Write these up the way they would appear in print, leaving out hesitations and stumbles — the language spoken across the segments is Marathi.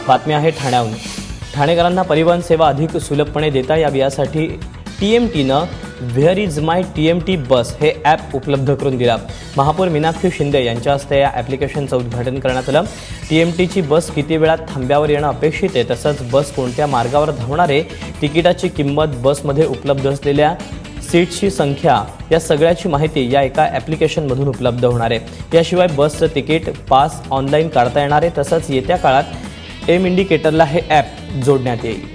बातमी आहे ठाण्याहून। ठाणेकरांना परिवहन सेवा अधिक सुलभपणे देता यावी यासाठी TMTनं व्हेअर इज माय TMT बस हे ॲप उपलब्ध करून दिला। महापौर मीनाक्षी शिंदे यांच्या हस्ते या ॲप्लिकेशनचं उद्घाटन करण्यात आलं। TMTची बस किती वेळात थांब्यावर येणं अपेक्षित आहे, तसंच बस कोणत्या मार्गावर धावणारे, तिकिटाची किंमत, बसमध्ये उपलब्ध असलेल्या सीट्सची संख्या या सगळ्याची माहिती या एका ॲप्लिकेशनमधून उपलब्ध होणार आहे। याशिवाय बसचं तिकीट, पास ऑनलाईन काढता येणार आहे। तसंच येत्या काळात एम इंडिकेटरला हे ॲप जोडण्यात येईल।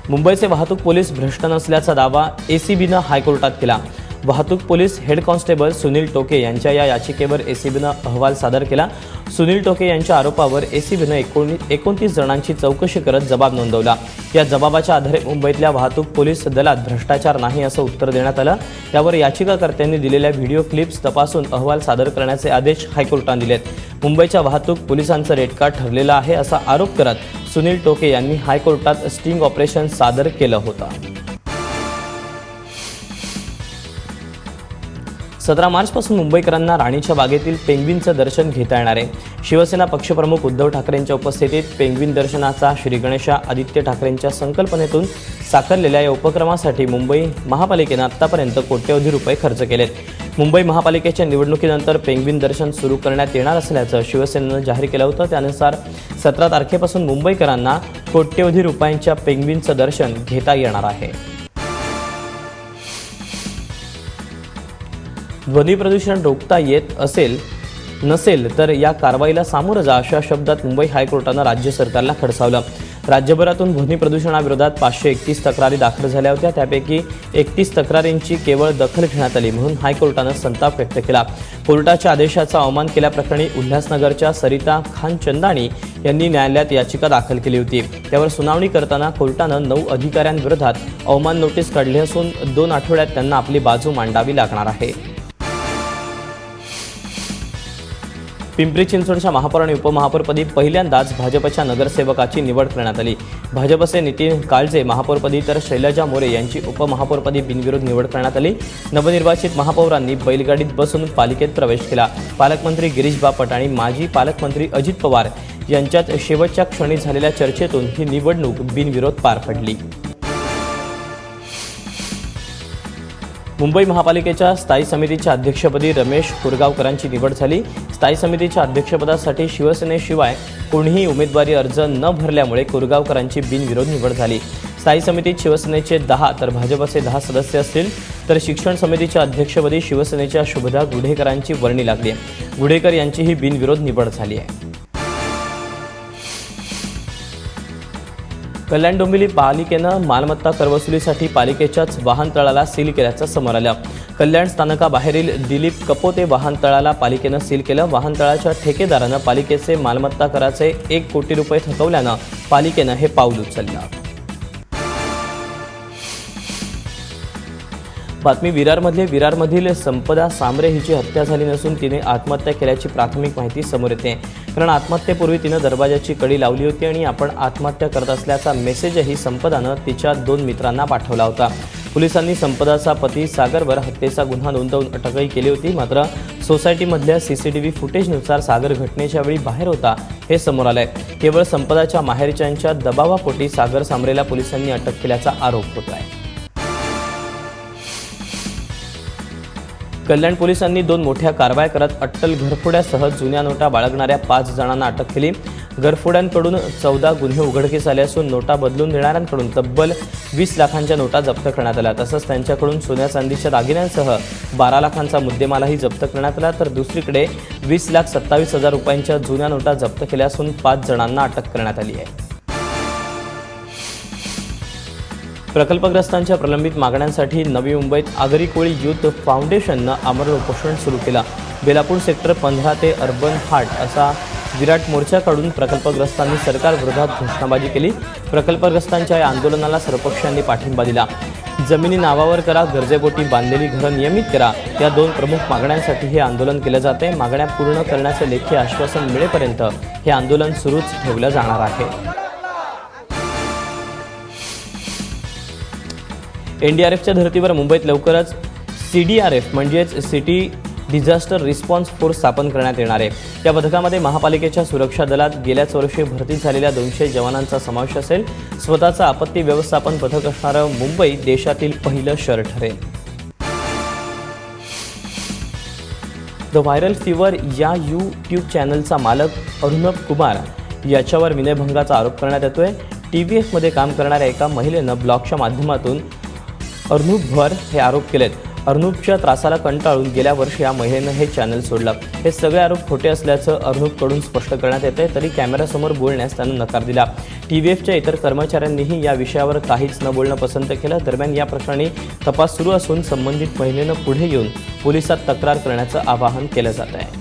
मुंबईचे वाहतूक पोलीस भ्रष्ट नसल्याचा दावा ACBनं हायकोर्टात केला। वाहतूक पोलीस हेड कॉन्स्टेबल सुनील टोके यांच्या या याचिकेवर ACBनं अहवाल सादर केला। सुनील टोके यांच्या आरोपावर ACBनं 29 जणांची चौकशी करत जबाब नोंदवला। या जबाबाच्या आधारे मुंबईतल्या वाहतूक पोलीस दलात भ्रष्टाचार नाही असं उत्तर देण्यात आलं। यावर याचिकाकर्त्यांनी दिलेल्या व्हिडिओ क्लिप्स तपासून अहवाल सादर करण्याचे आदेश हायकोर्टाने दिलेत। मुंबईच्या वाहतूक पोलिसांचं रेट कार्ड ठरलेलं आहे असा आरोप करत सुनील टोके यांनी हायकोर्टात स्टिंग ऑपरेशन सादर केलं होतं। 17 मार्चपासून मुंबईकरांना राणीच्या बागेतील पेंग्विनचं दर्शन घेता येणार आहे। शिवसेना पक्षप्रमुख उद्धव ठाकरेंच्या उपस्थितीत पेंग्विन दर्शनाचा श्री गणेशा आदित्य ठाकरेंच्या संकल्पनेतून साकारलेल्या या उपक्रमासाठी मुंबई महापालिकेनं आतापर्यंत कोट्यवधी रुपये खर्च केलेत। मुंबई महापालिकेच्या निवडणुकीनंतर पेंग्विन दर्शन सुरू करण्यात येणार असल्याचं शिवसेनेनं जाहीर केलं होतं। त्यानुसार 17 तारखेपासून मुंबईकरांना कोट्यवधी रुपयांच्या पेंग्विनचं दर्शन घेता येणार आहे। ध्वनी प्रदूषण रोखता येत नसेल तर या कारवाईला सामोरं जा अशा शब्दात मुंबई हायकोर्टानं राज्य सरकारला खडसावलं। राज्यभरातून ध्वनी प्रदूषणाविरोधात 531 तक्रारी दाखल झाल्या होत्या। त्यापैकी 31 तक्रारींची केवळ दखल घेण्यात आली, म्हणून हायकोर्टानं संताप व्यक्त केला। कोर्टाच्या आदेशाचा अवमान केल्याप्रकरणी उल्हासनगरच्या सरिता खानचंदानी यांनी न्यायालयात याचिका दाखल केली होती। त्यावर सुनावणी करताना कोर्टानं 9 अधिकाऱ्यांविरोधात अवमान नोटीस काढली असून 2 आठवड्यात त्यांना आपली बाजू मांडावी लागणार आहे। पिंपरी चिंचवडच्या महापौर आणि उपमहापौरपदी पहिल्यांदाच भाजपच्या नगरसेवकाची निवड करण्यात आली। भाजपचे नितीन काळजे महापौरपदी तर शैलजा मोरे यांची उपमहापौरपदी बिनविरोध निवड करण्यात आली। नवनिर्वाचित महापौरांनी बैलगाडीत बसून पालिकेत प्रवेश केला। पालकमंत्री गिरीश बापट आणि माजी पालकमंत्री अजित पवार यांच्यात शेवटच्या क्षणी झालेल्या चर्चेतून ही निवडणूक बिनविरोध पार पडली। मुंबई महापालिकेच्या स्थायी समितीच्या अध्यक्षपदी रमेश कुरगावकरांची निवड झाली। स्थायी समितीच्या अध्यक्षपदासाठी शिवसेनेशिवाय कोणीही उमेदवारी अर्ज न भरल्यामुळे कुरगावकरांची बिनविरोध निवड झाली। स्थायी समितीत शिवसेनेचे 10 तर भाजपचे 10 सदस्य असतील, तर शिक्षण समितीच्या अध्यक्षपदी शिवसेनेच्या शुभदा गुढेकरांची वर्णी लागली आहे। गुढेकर यांचीही बिनविरोध निवड झाली आहे। कल्याण डोंबिवली पालिकेनं मालमत्ता करवसुलीसाठी पालिकेच्याच वाहनतळाला सील केल्याचं समोर आलं। कल्याण स्थानकाबाहेरील दिलीप कपोते वाहनतळाला पालिकेनं सील केलं। वाहनतळाच्या ठेकेदारानं पालिकेचे मालमत्ता कराचे 1 कोटी रुपये थकवल्यानं पालिकेनं हे पाऊल उचललं। बातमी विरारमधील संपदा सांबरे हिची हत्या झाली नसून तिने आत्महत्या केल्याची प्राथमिक माहिती समोर येते। कारण आत्महत्येपूर्वी तिनं दरवाजाची कडी लावली होती आणि आपण आत्महत्या करत असल्याचा मेसेजही संपदानं तिच्या 2 मित्रांना पाठवला होता। पोलिसांनी संपदाचा पती सागरवर हत्येचा गुन्हा नोंदवून अटकही केली होती। मात्र सोसायटीमधल्या CCTV फुटेजनुसार सागर घटनेच्या वेळी बाहेर होता हे समोर आलंय। केवळ संपदाच्या माहेरच्यांच्या दबावापोटी सागर सांबरेला पोलिसांनी अटक केल्याचा आरोप होत आहे। कल्याण पोलिसांनी 2 मोठ्या कारवाया करत अट्टल घरफोड्यासह जुन्या नोटा बाळगणाऱ्या 5 जणांना अटक केली। घरफोड्यांकडून 14 गुन्हे उघडकीस आले असून नोटा बदलून देणाऱ्यांकडून तब्बल 20 लाखांच्या नोटा जप्त करण्यात आल्या। तसंच त्यांच्याकडून सोन्या चांदीच्या दागिन्यांसह 12 लाखांचा मुद्देमालही जप्त करण्यात आला। तर दुसरीकडे 20,27,000 रुपयांच्या जुन्या नोटा जप्त केल्या असून 5 जणांना अटक करण्यात आली आहे। प्रकल्पग्रस्तांच्या प्रलंबित मागण्यांसाठी नवी मुंबईत आगरी कोळी युथ फाउंडेशननं आमरण उपोषण सुरू केलं। बेलापूर सेक्टर 15 ते अर्बन हार्ट असा विराट मोर्चा काढून प्रकल्पग्रस्तांनी सरकारविरोधात घोषणाबाजी केली। प्रकल्पग्रस्तांच्या या आंदोलनाला सर्वपक्षीयांनी पाठिंबा दिला। जमिनी नावावर करा, गरजेपोटी बांधलेली घरं नियमित करा, या 2 प्रमुख मागण्यांसाठी हे आंदोलन केलं जाते। मागण्या पूर्ण करण्याचे लेखी आश्वासन मिळेपर्यंत हे आंदोलन सुरूच ठेवलं जाणार आहे। NDRFच्या धर्तीवर मुंबईत लवकरच CDRF म्हणजेच सिटी डिझास्टर रिस्पॉन्स फोर्स स्थापन करण्यात येणार आहे। या पथकामध्ये महापालिकेच्या सुरक्षा दलात गेल्याच वर्षी भरती झालेल्या 200 जवानांचा समावेश असेल। स्वतःचं आपत्ती व्यवस्थापन पथक असणारं मुंबई देशातील पहिलं शहर ठरेल। द व्हायरल फीवर या यूट्यूब चॅनलचा मालक अर्नब कुमार याच्यावर विनयभंगाचा आरोप करण्यात येतोय। TVFमध्ये काम करणाऱ्या एका महिलेनं ब्लॉगच्या माध्यमातून अर्नूबवर हे आरोप केलेत। अर्नूबच्या त्रासाला कंटाळून गेल्या वर्षी या महिलेनं हे चॅनल सोडलं। हे सगळे आरोप खोटे असल्याचं अर्नूबकडून स्पष्ट करण्यात येतंय, तरी कॅमेऱ्यासमोर बोलण्यास त्यानं नकार दिला। TVFच्या इतर कर्मचाऱ्यांनीही या विषयावर काहीच न बोलणं पसंत केलं। दरम्यान या प्रकरणी तपास सुरू असून संबंधित महिलेनं पुढे येऊन पोलिसात तक्रार करण्याचं आवाहन केलं जात आहे।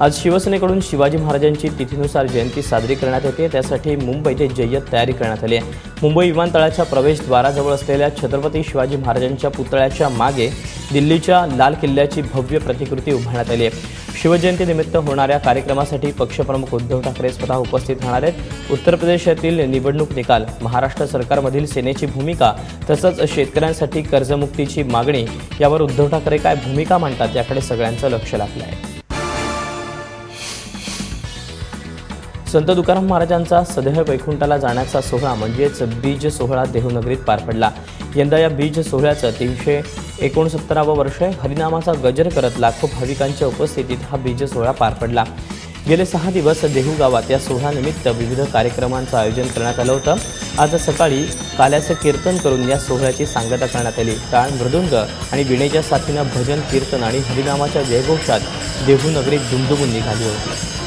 आज शिवसेनेकडून शिवाजी महाराजांची तिथीनुसार जयंती साजरी करण्यात येते। त्यासाठी मुंबईत जय्यत तयारी करण्यात आली आहे। मुंबई विमानतळाच्या प्रवेशद्वाराजवळ असलेल्या छत्रपती शिवाजी महाराजांच्या पुतळ्याच्या मागे दिल्लीच्या लाल किल्ल्याची भव्य प्रतिकृती उभारण्यात आली आहे। शिवजयंतीनिमित्त होणाऱ्या कार्यक्रमासाठी पक्षप्रमुख उद्धव ठाकरे स्वतः उपस्थित राहणार आहेत। उत्तर प्रदेशातील निवडणूक निकाल, महाराष्ट्र सरकारमधील सेनेची भूमिका तसंच शेतकऱ्यांसाठी कर्जमुक्तीची मागणी यावर उद्धव ठाकरे काय भूमिका मांडतात याकडे सगळ्यांचं लक्ष लागलं आहे। संत तुकाराम महाराजांचा सदैव वैकुंठाला जाण्याचा सोहळा म्हणजेच बीज सोहळा देहूनगरीत पार पडला। यंदा या बीज सोहळ्याचं 369वं वर्ष आहे। हरिनामाचा गजर करत लाखो भाविकांच्या उपस्थितीत हा बीज सोहळा पार पडला। गेले 6 दिवस देहू गावात या सोहळ्यानिमित्त विविध कार्यक्रमांचं आयोजन करण्यात आलं होतं। आज सकाळी काल्याचं कीर्तन करून या सोहळ्याची सांगता करण्यात आली। टाळ, मृदुंग आणि वीणेच्या साथीनं भजन, कीर्तन आणि हरिनामाच्या जयघोषात देहूनगरीत दुमदुमून निघाली होती।